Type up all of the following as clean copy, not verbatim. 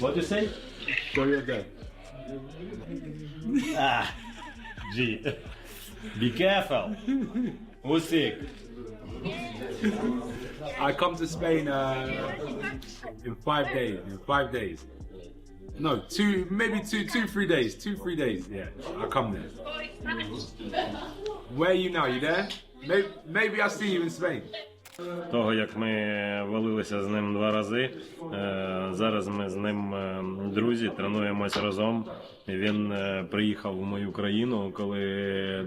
What do you say? Show your dad. Ah, gee. Be careful. Usyk. I come to Spain in 5 days. In 5 days. No, maybe 3 days. 3 days. Yeah, I'll come there. Where are you now? You there? Maybe I'll see you in Spain. Того, як ми валилися з ним 2 рази, зараз ми з ним друзі, тренуємось разом. Він приїхав в мою країну, коли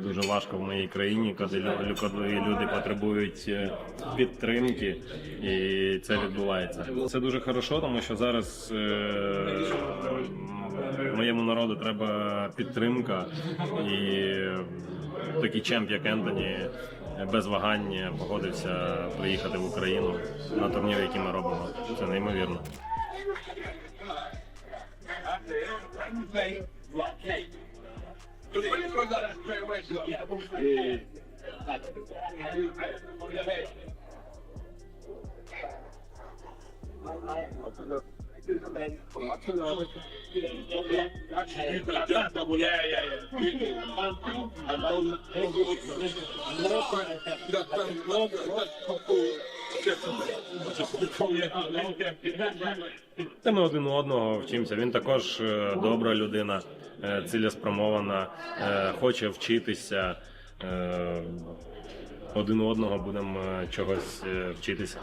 дуже важко в моїй країні, коли люди потребують підтримки, і це відбувається. Це дуже хорошо, тому що зараз моєму народу треба підтримка, і такий чемп, як Ентоні, без вагання погодився приїхати в Україну на турнір, який ми робимо. Це неймовірно. Та ми один у одного вчимося. Він також добра людина, цілеспрямована, хоче вчитися. Один у одного будемо чогось вчитися.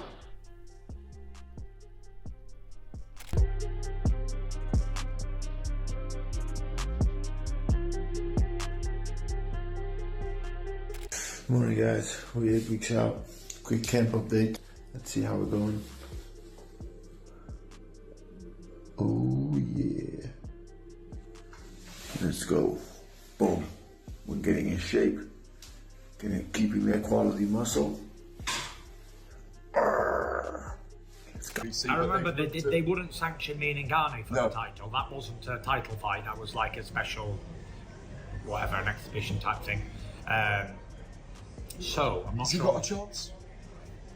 Morning guys, we're 8 weeks out. Quick camp update. Let's see how we're going. Oh yeah. Let's go. Boom. We're getting in shape. Keeping that quality muscle. Let's go. I remember they wouldn't sanction me and Ngannou for the title. That wasn't a title fight. That was like a special, whatever, an exhibition type thing. So I'm not Has he sure. got a chance?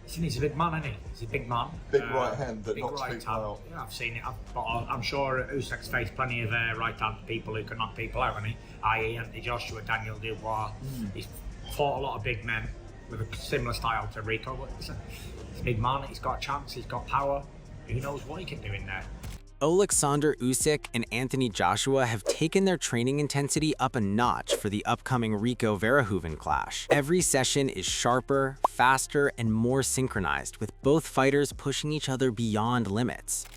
He's a big man, isn't he? He's a big man. Big right hand that big knocks right people hand. out. Yeah, I've seen it. But I'm sure Usyk's faced plenty of right hand people who can knock people out, hasn't he? I.e. Anthony Joshua, Daniel Dubois. He's fought a lot of big men with a similar style to Rico. But he's a big man. He's got a chance. He's got power. Who knows what he can do in there? Oleksandr Usyk and Anthony Joshua have taken their training intensity up a notch for the upcoming Rico Verhoeven clash. Every session is sharper, faster, and more synchronized, with both fighters pushing each other beyond limits.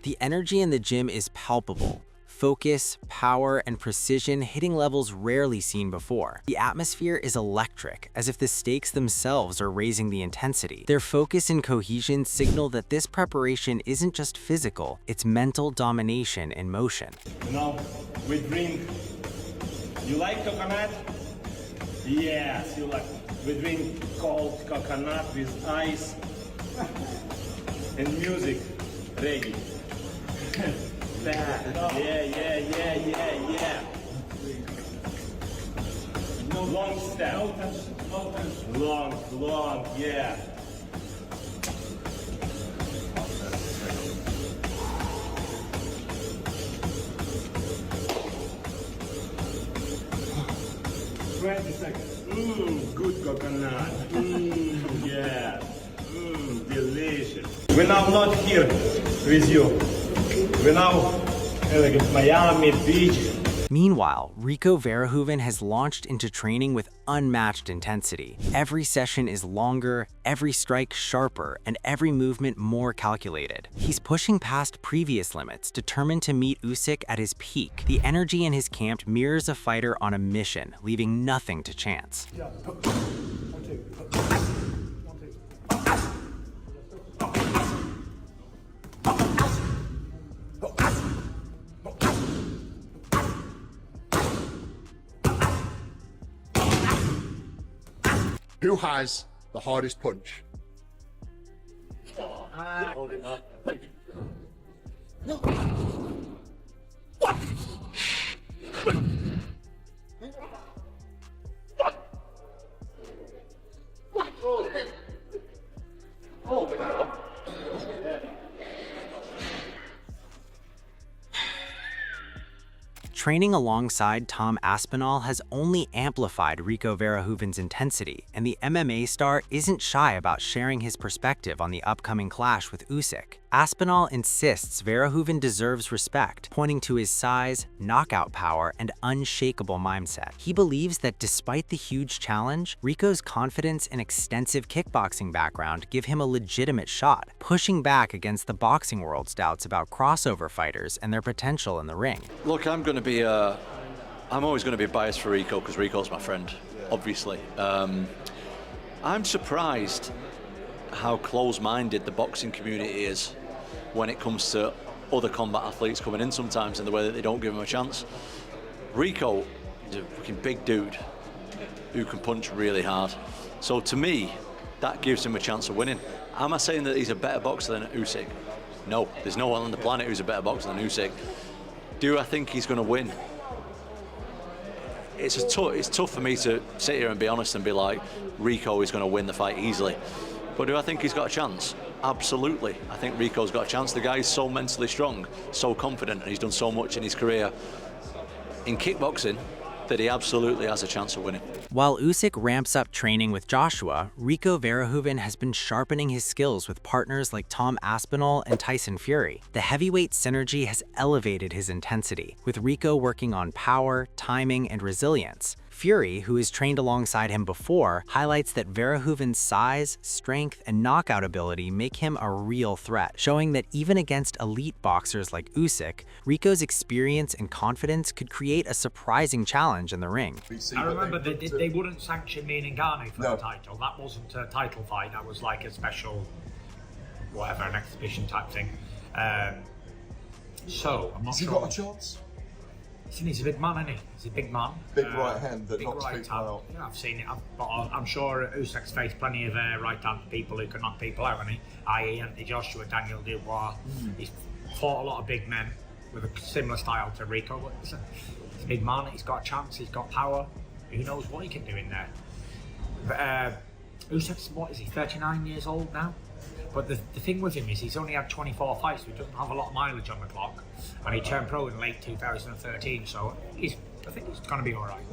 The energy in the gym is palpable. Focus, power, and precision hitting levels rarely seen before. The atmosphere is electric, as if the stakes themselves are raising the intensity. Their focus and cohesion signal that this preparation isn't just physical, it's mental domination in motion. Now we drink. You like coconut? Yes, you like. We drink cold coconut with ice and music. Ready? Yeah. Long step. Long, yeah. Good coconut. Yeah. Delicious. We're now not here with you. We're now in Miami Beach. Meanwhile, Rico Verhoeven has launched into training with unmatched intensity. Every session is longer, every strike sharper, and every movement more calculated. He's pushing past previous limits, determined to meet Usyk at his peak. The energy in his camp mirrors a fighter on a mission, leaving nothing to chance. Who has the hardest punch? Training alongside Tom Aspinall has only amplified Rico Verhoeven's intensity, and the MMA star isn't shy about sharing his perspective on the upcoming clash with Usyk. Aspinall insists Verhoeven deserves respect, pointing to his size, knockout power, and unshakable mindset. He believes that despite the huge challenge, Rico's confidence and extensive kickboxing background give him a legitimate shot, pushing back against the boxing world's doubts about crossover fighters and their potential in the ring. Look, I'm always going to be biased for Rico because Rico's my friend, obviously. I'm surprised how close-minded the boxing community is when it comes to other combat athletes coming in sometimes in the way that they don't give him a chance. Rico is a fucking big dude who can punch really hard. So to me, that gives him a chance of winning. Am I saying that he's a better boxer than Usyk? No, there's no one on the planet who's a better boxer than Usyk. Do I think he's going to win? It's tough for me to sit here and be honest and be like, Rico is going to win the fight easily. But do I think he's got a chance? Absolutely. I think Rico's got a chance. The guy is so mentally strong, so confident, and he's done so much in his career in kickboxing that he absolutely has a chance of winning. While Usyk ramps up training with Joshua, Rico Verhoeven has been sharpening his skills with partners like Tom Aspinall and Tyson Fury. The heavyweight synergy has elevated his intensity, with Rico working on power, timing, and resilience. Fury, who has trained alongside him before, highlights that Verhoeven's size, strength, and knockout ability make him a real threat, showing that even against elite boxers like Usyk, Rico's experience and confidence could create a surprising challenge in the ring. I remember they wouldn't sanction me and Ngannou for the title. That wasn't a title fight, that was like a special, whatever, an exhibition type thing. So, I'm not Has he sure. got a chance? He's a big man, isn't he? He's a big man. Big right hand that big knocks right people hand. out. Yeah, I've seen it. But I'm sure Usyk's faced plenty of right hand people who can knock people out, hasn't he? I.e. Anthony Joshua, Daniel Dubois. He's fought a lot of big men with a similar style to Rico. But he's a big man. He's got a chance. He's got power. Who knows what he can do in there? But Usyk's, what is he, 39 years old now? But the thing with him is he's only had 24 fights, so he doesn't have a lot of mileage on the clock. And he turned pro in late 2013, so I think he's going to be all right.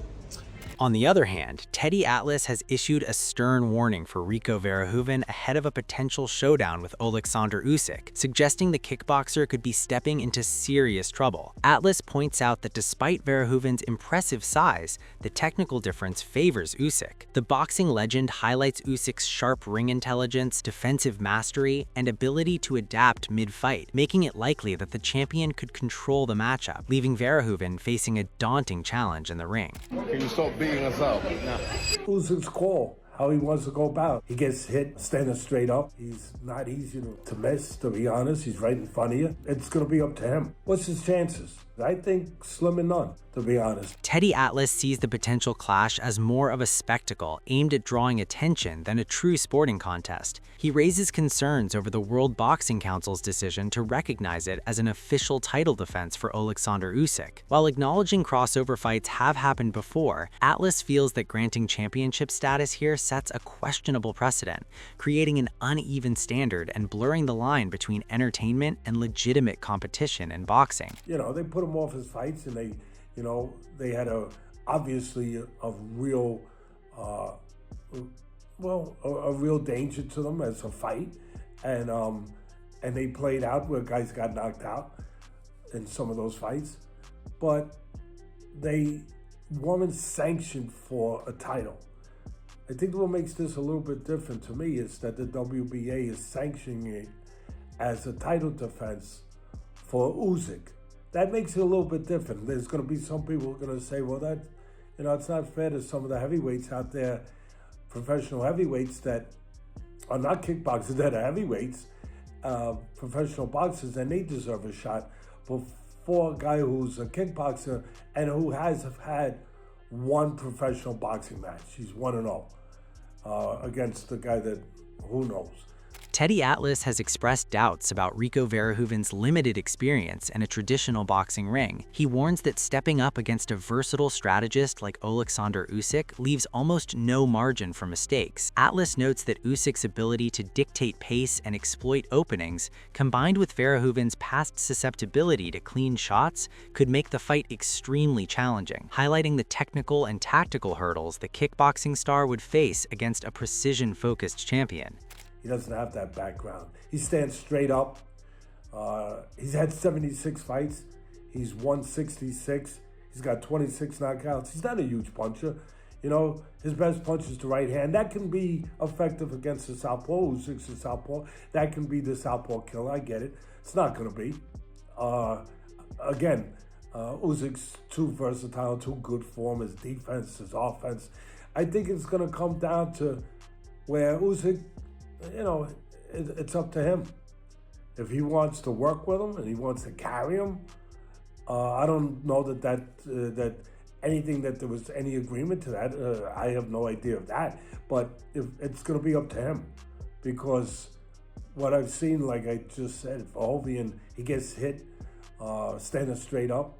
On the other hand, Teddy Atlas has issued a stern warning for Rico Verhoeven ahead of a potential showdown with Oleksandr Usyk, suggesting the kickboxer could be stepping into serious trouble. Atlas points out that despite Verhoeven's impressive size, the technical difference favors Usyk. The boxing legend highlights Usyk's sharp ring intelligence, defensive mastery, and ability to adapt mid-fight, making it likely that the champion could control the matchup, leaving Verhoeven facing a daunting challenge in the ring. Can you stop beating us up? Usyk's call, how he wants to go about. He gets hit standing straight up. He's not easy to miss, to be honest. He's right in front of you. It's going to be up to him. What's his chances? I think slim and none, to be honest. Teddy Atlas sees the potential clash as more of a spectacle aimed at drawing attention than a true sporting contest. He raises concerns over the World Boxing Council's decision to recognize it as an official title defense for Oleksandr Usyk. While acknowledging crossover fights have happened before, Atlas feels that granting championship status here sets a questionable precedent, creating an uneven standard and blurring the line between entertainment and legitimate competition in boxing. You know, they put him off his fights, and they had obviously a real, a real danger to them as a fight, and they played out where guys got knocked out in some of those fights, but they weren't sanctioned for a title. I think what makes this a little bit different to me is that the WBA is sanctioning it as a title defense for Usyk. That makes it a little bit different. There's going to be some people who are going to say, well, that, it's not fair to some of the heavyweights out there, professional heavyweights that are not kickboxers, that are heavyweights, professional boxers, and they deserve a shot. But for a guy who's a kickboxer and who has had one professional boxing match, he's 1-0 against the guy that, who knows. Teddy Atlas has expressed doubts about Rico Verhoeven's limited experience in a traditional boxing ring. He warns that stepping up against a versatile strategist like Oleksandr Usyk leaves almost no margin for mistakes. Atlas notes that Usyk's ability to dictate pace and exploit openings, combined with Verhoeven's past susceptibility to clean shots, could make the fight extremely challenging, highlighting the technical and tactical hurdles the kickboxing star would face against a precision-focused champion. He doesn't have that background. He stands straight up. He's had 76 fights. He's won 66. He's got 26 knockouts. He's not a huge puncher. His best punch is the right hand. That can be effective against the southpaw. Usyk's a southpaw. That can be the southpaw killer. I get it. It's not going to be. Usyk's too versatile, too good for him. His defense, his offense. I think it's going to come down to where Usyk, it's up to him. If he wants to work with him and he wants to carry him, I don't know that anything that there was any agreement to that. I have no idea of that. But if it's going to be up to him, because what I've seen, like I just said, Verhoeven, he gets hit standing straight up.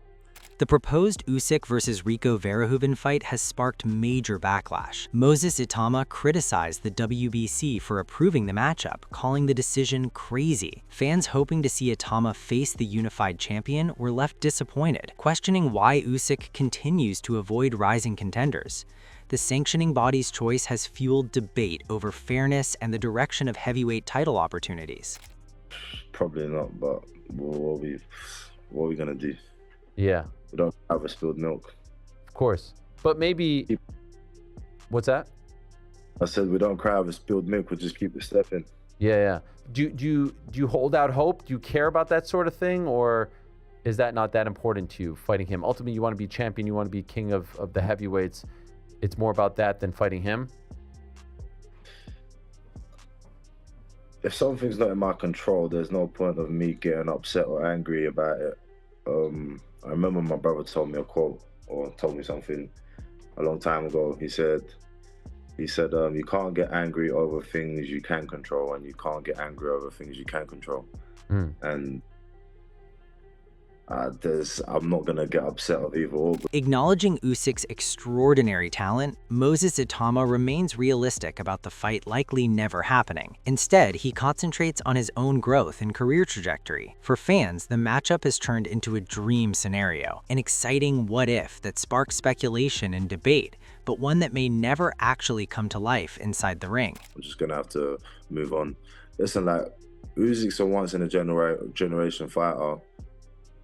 The proposed Usyk versus Rico Verhoeven fight has sparked major backlash. Moses Itama criticized the WBC for approving the matchup, calling the decision crazy. Fans hoping to see Itama face the unified champion were left disappointed, questioning why Usyk continues to avoid rising contenders. The sanctioning body's choice has fueled debate over fairness and the direction of heavyweight title opportunities. Probably not, but what are we gonna do? Yeah. We don't have a spilled milk. Of course. But maybe... What's that? I said we don't cry over spilled milk, we'll just keep it stepping. Yeah. Do you hold out hope? Do you care about that sort of thing? Or is that not that important to you, fighting him? Ultimately, you want to be champion, you want to be king of the heavyweights. It's more about that than fighting him? If something's not in my control, there's no point of me getting upset or angry about it. I remember my brother told me a quote, or told me something a long time ago. He said, you can't get angry over things you can control, and you can't get angry over things you can control. And I'm not going to get upset of either or. Acknowledging Usyk's extraordinary talent, Moses Itama remains realistic about the fight likely never happening. Instead, he concentrates on his own growth and career trajectory. For fans, the matchup has turned into a dream scenario, an exciting what-if that sparks speculation and debate, but one that may never actually come to life inside the ring. I'm just going to have to move on. Listen, Usyk's a once-in-a-generation fighter.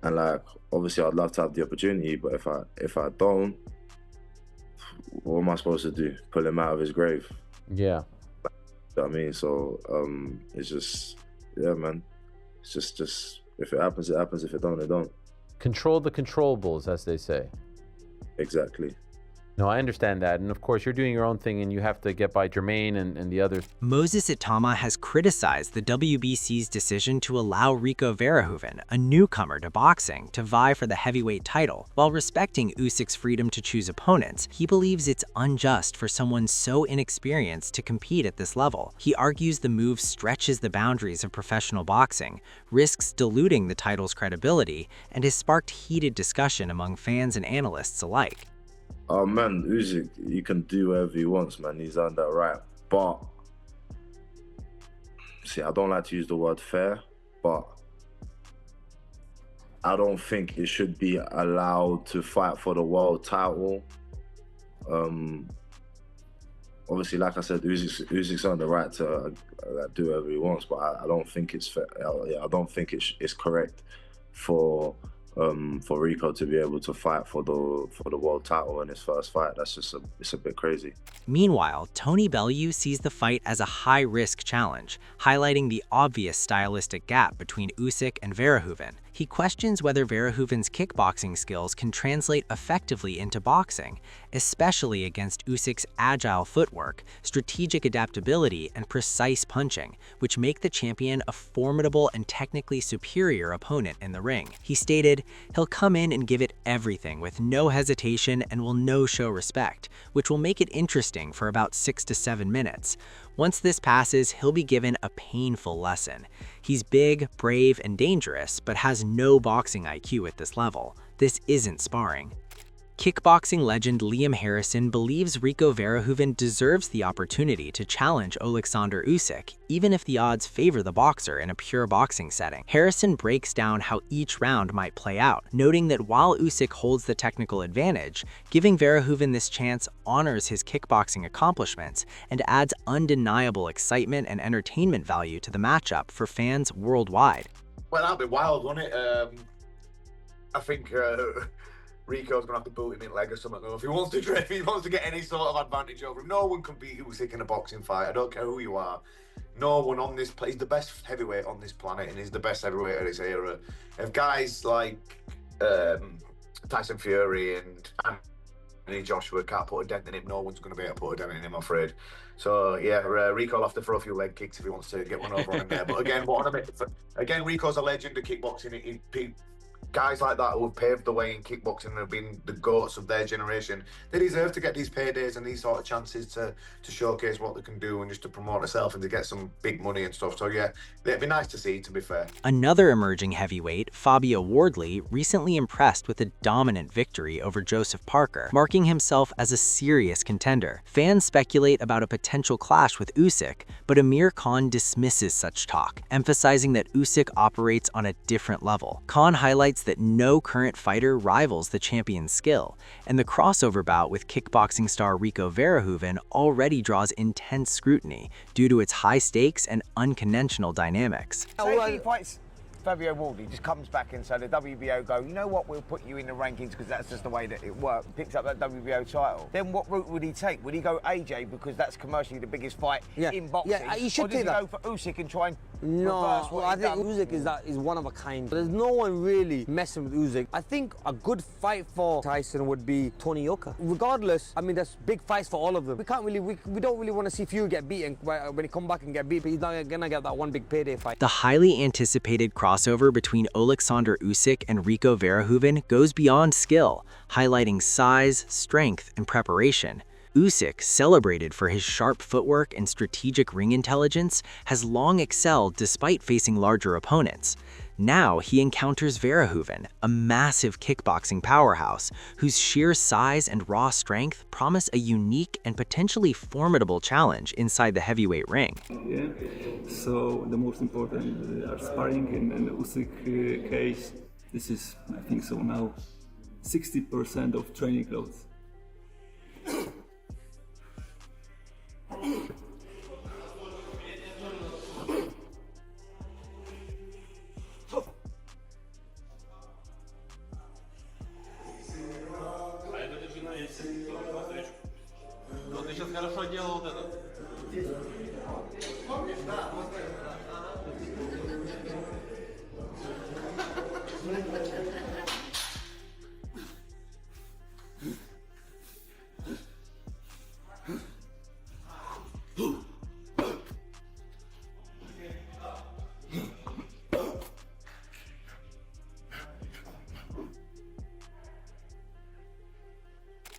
And obviously I'd love to have the opportunity, but if I don't, what am I supposed to do? Pull him out of his grave? Yeah. You know what I mean? So it's just, yeah, man. It's just if it happens, it happens. If it don't, it don't. Control the controllables, as they say. Exactly. No, I understand that. And of course, you're doing your own thing and you have to get by Jermaine and the others. Moses Itama has criticized the WBC's decision to allow Rico Verhoeven, a newcomer to boxing, to vie for the heavyweight title. While respecting Usyk's freedom to choose opponents, he believes it's unjust for someone so inexperienced to compete at this level. He argues the move stretches the boundaries of professional boxing, risks diluting the title's credibility, and has sparked heated discussion among fans and analysts alike. Oh man, Usyk, he can do whatever he wants, man. He's done that right. But, see, I don't like to use the word fair, but I don't think it should be allowed to fight for the world title. Obviously, like I said, Usyk's on the right to do whatever he wants, but I don't think it's fair. I don't think it's correct for for Rico to be able to fight for the world title in his first fight, it's a bit crazy. Meanwhile, Tony Bellew sees the fight as a high-risk challenge, highlighting the obvious stylistic gap between Usyk and Verhoeven. He questions whether Verhoeven's kickboxing skills can translate effectively into boxing, especially against Usyk's agile footwork, strategic adaptability, and precise punching, which make the champion a formidable and technically superior opponent in the ring. He stated, "He'll come in and give it everything with no hesitation and will no-show respect, which will make it interesting for about 6 to 7 minutes. Once this passes, he'll be given a painful lesson. He's big, brave, and dangerous, but has no boxing IQ at this level. This isn't sparring." Kickboxing legend Liam Harrison believes Rico Verhoeven deserves the opportunity to challenge Oleksandr Usyk, even if the odds favor the boxer in a pure boxing setting. Harrison breaks down how each round might play out, noting that while Usyk holds the technical advantage, giving Verhoeven this chance honors his kickboxing accomplishments and adds undeniable excitement and entertainment value to the matchup for fans worldwide. Well, that'd be wild, wouldn't it? I think Rico's gonna have to boot him in leg or something. Though. If he wants to get any sort of advantage over him, no one can beat Usyk in a boxing fight. I don't care who you are. No one on this place. He's the best heavyweight on this planet, and he's the best heavyweight of his era. If guys like Tyson Fury and Anthony Joshua can't put a dent in him, no one's going to be able to put a dent in him, I'm afraid. So yeah, Rico will have to throw a few leg kicks if he wants to get one over on him there. But again, Rico's a legend of kickboxing. Guys like that who have paved the way in kickboxing and have been the goats of their generation, they deserve to get these paydays and these sort of chances to showcase what they can do and just to promote themselves and to get some big money and stuff. So yeah, it'd be nice to see, to be fair. Another emerging heavyweight, Fabio Wardley, recently impressed with a dominant victory over Joseph Parker, marking himself as a serious contender. Fans speculate about a potential clash with Usyk, but Amir Khan dismisses such talk, emphasizing that Usyk operates on a different level. Khan highlights that no current fighter rivals the champion's skill, and the crossover bout with kickboxing star Rico Verhoeven already draws intense scrutiny due to its high stakes and unconventional dynamics. Say if he fights Fabio Wardley, just comes back and so the WBO go, you know what, we'll put you in the rankings because that's just the way that it works, picks up that WBO title. Then what route would he take? Would he go AJ because that's commercially the biggest fight in boxing? Yeah, he should or does take he that. go for Usyk and try and No, what I think Usyk is one of a kind. There's no one really messing with Usyk. I think a good fight for Tyson would be Tony Yoka. Regardless, I mean, there's big fights for all of them. We don't really want to see Fury get beaten when he come back and get beat, but he's not gonna get that one big payday fight. The highly anticipated crossover between Oleksandr Usyk and Rico Verhoeven goes beyond skill, highlighting size, strength, and preparation. Usyk, celebrated for his sharp footwork and strategic ring intelligence, has long excelled despite facing larger opponents. Now he encounters Verhoeven, a massive kickboxing powerhouse whose sheer size and raw strength promise a unique and potentially formidable challenge inside the heavyweight ring. Yeah, so the most important are sparring in the Usyk case. This is, I think so now, 60% of training clothes.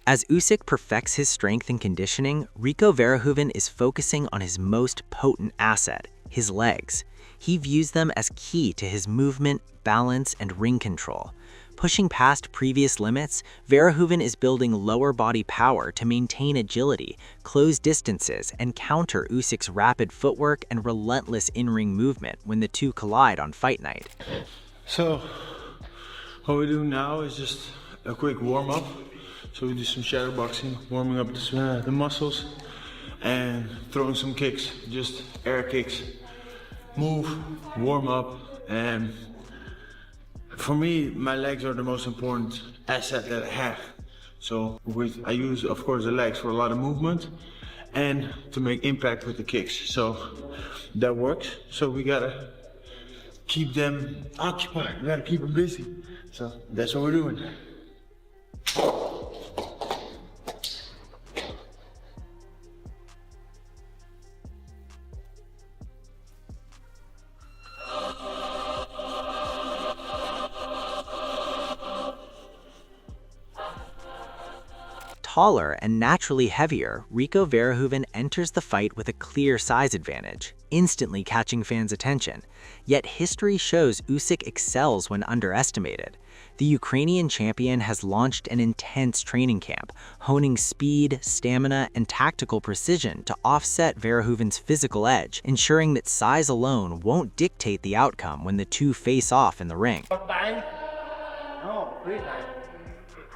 As Usyk perfects his strength and conditioning, Rico Verhoeven is focusing on his most potent asset, his legs. He views them as key to his movement, balance, and ring control. Pushing past previous limits, Verhoeven is building lower body power to maintain agility, close distances, and counter Usyk's rapid footwork and relentless in-ring movement when the two collide on fight night. So, what we do now is just a quick warm-up. So we do some shadow boxing, warming up the muscles, and throwing some kicks, just air kicks. Move, warm up, and For me, my legs are the most important asset that I have. So I use, of course, the legs for a lot of movement and to make impact with the kicks. So that works. So we gotta keep them occupied. We gotta keep them busy. So that's what we're doing. Taller and naturally heavier, Rico Verhoeven enters the fight with a clear size advantage, instantly catching fans' attention. Yet history shows Usyk excels when underestimated. The Ukrainian champion has launched an intense training camp, honing speed, stamina, and tactical precision to offset Verhoeven's physical edge, ensuring that size alone won't dictate the outcome when the two face off in the ring. Time? No, 3 times.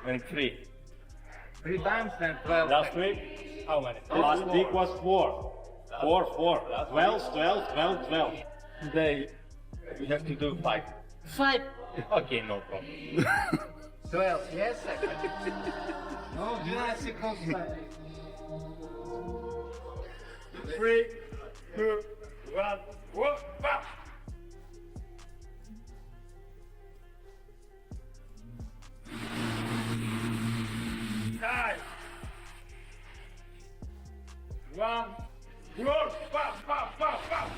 And 3. 3 times and 12. Last week? How many? Last week was 4. 4, 4. 12, 12, 12, 12. Today, we have to do 5. 5? Okay, no problem. 12, yes, no, Jurassic Park. 3, 2, 1, whoop, bam! Time. 1, whoop, bam, bam, bam, bam!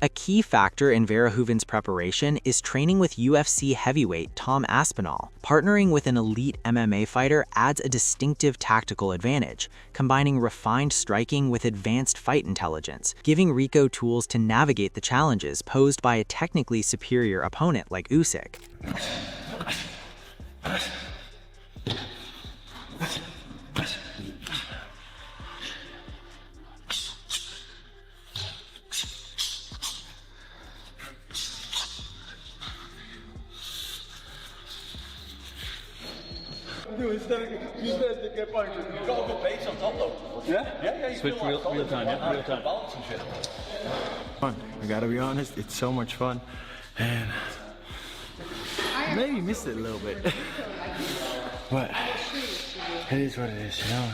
A key factor in Verhoeven's preparation is training with UFC heavyweight Tom Aspinall. Partnering with an elite MMA fighter adds a distinctive tactical advantage, combining refined striking with advanced fight intelligence, giving Rico tools to navigate the challenges posed by a technically superior opponent like Usyk. Switch real time, yeah? Real time. Fun. I gotta be honest, it's so much fun. And maybe missed it a little bit. But it is what it is, you know?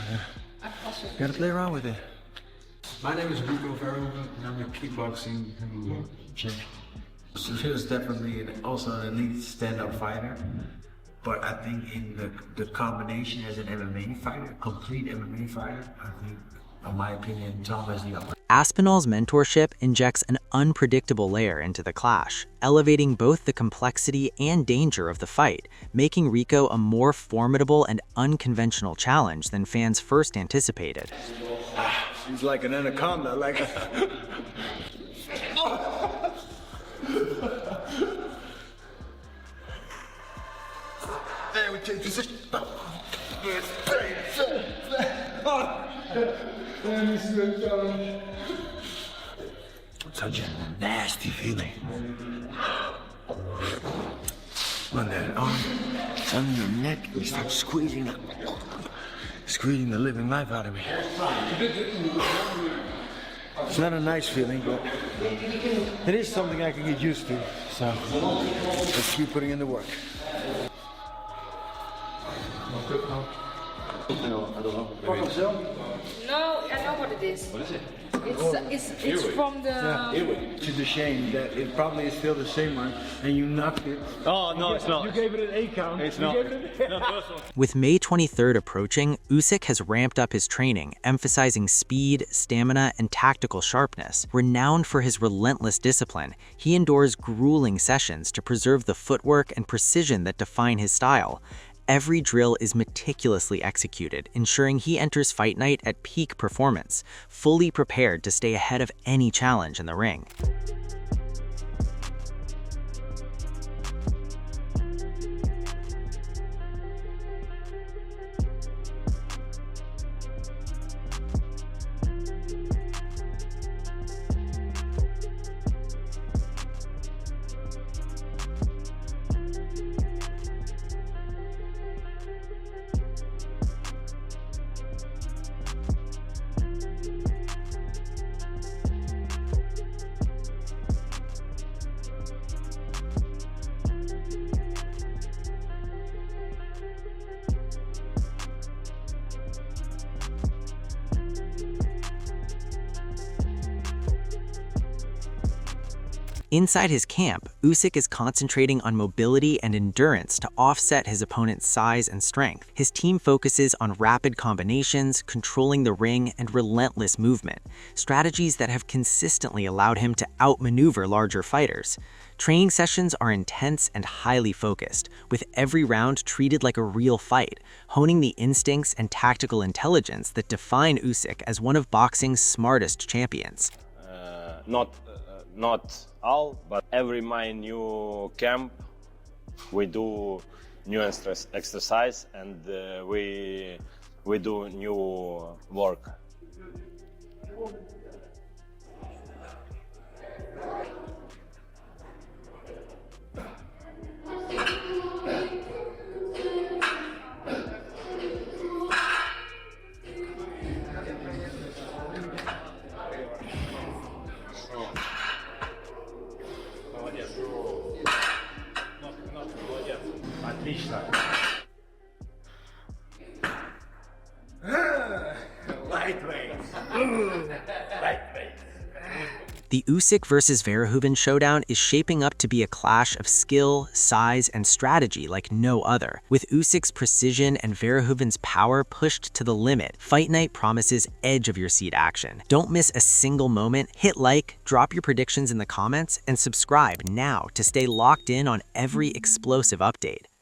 Gotta play around with it. My name is Rico Verhoeven, and I'm a kickboxing champion. He was definitely also an elite stand-up fighter. But I think in the combination as an MMA fighter, complete MMA fighter, I think, in my opinion, Tom has the upper. Aspinall's mentorship injects an unpredictable layer into the clash, elevating both the complexity and danger of the fight, making Rico a more formidable and unconventional challenge than fans first anticipated. He's like an anaconda, like. There we take position. Such a nasty feeling. On that arm, it's on your neck, you start squeezing the living life out of me. It's not a nice feeling, but it is something I can get used to. So let's keep putting in the work. No, I don't know. No, I know what it is. What is it? It's from the... To the shame that it probably is still the same one, and you knocked it. Oh, no, it's not. You gave it an 8 count. It's not. With May 23rd approaching, Usyk has ramped up his training, emphasizing speed, stamina, and tactical sharpness. Renowned for his relentless discipline, he endures grueling sessions to preserve the footwork and precision that define his style. Every drill is meticulously executed, ensuring he enters fight night at peak performance, fully prepared to stay ahead of any challenge in the ring. Inside his camp, Usyk is concentrating on mobility and endurance to offset his opponent's size and strength. His team focuses on rapid combinations, controlling the ring, and relentless movement, strategies that have consistently allowed him to outmaneuver larger fighters. Training sessions are intense and highly focused, with every round treated like a real fight, honing the instincts and tactical intelligence that define Usyk as one of boxing's smartest champions. Not all, but every my new camp, we do new exercise and we do new work. The Usyk versus Verhoeven showdown is shaping up to be a clash of skill, size, and strategy like no other. With Usyk's precision and Verhoeven's power pushed to the limit, Fight Night promises edge-of-your-seat action. Don't miss a single moment. Hit like, drop your predictions in the comments, and subscribe now to stay locked in on every explosive update.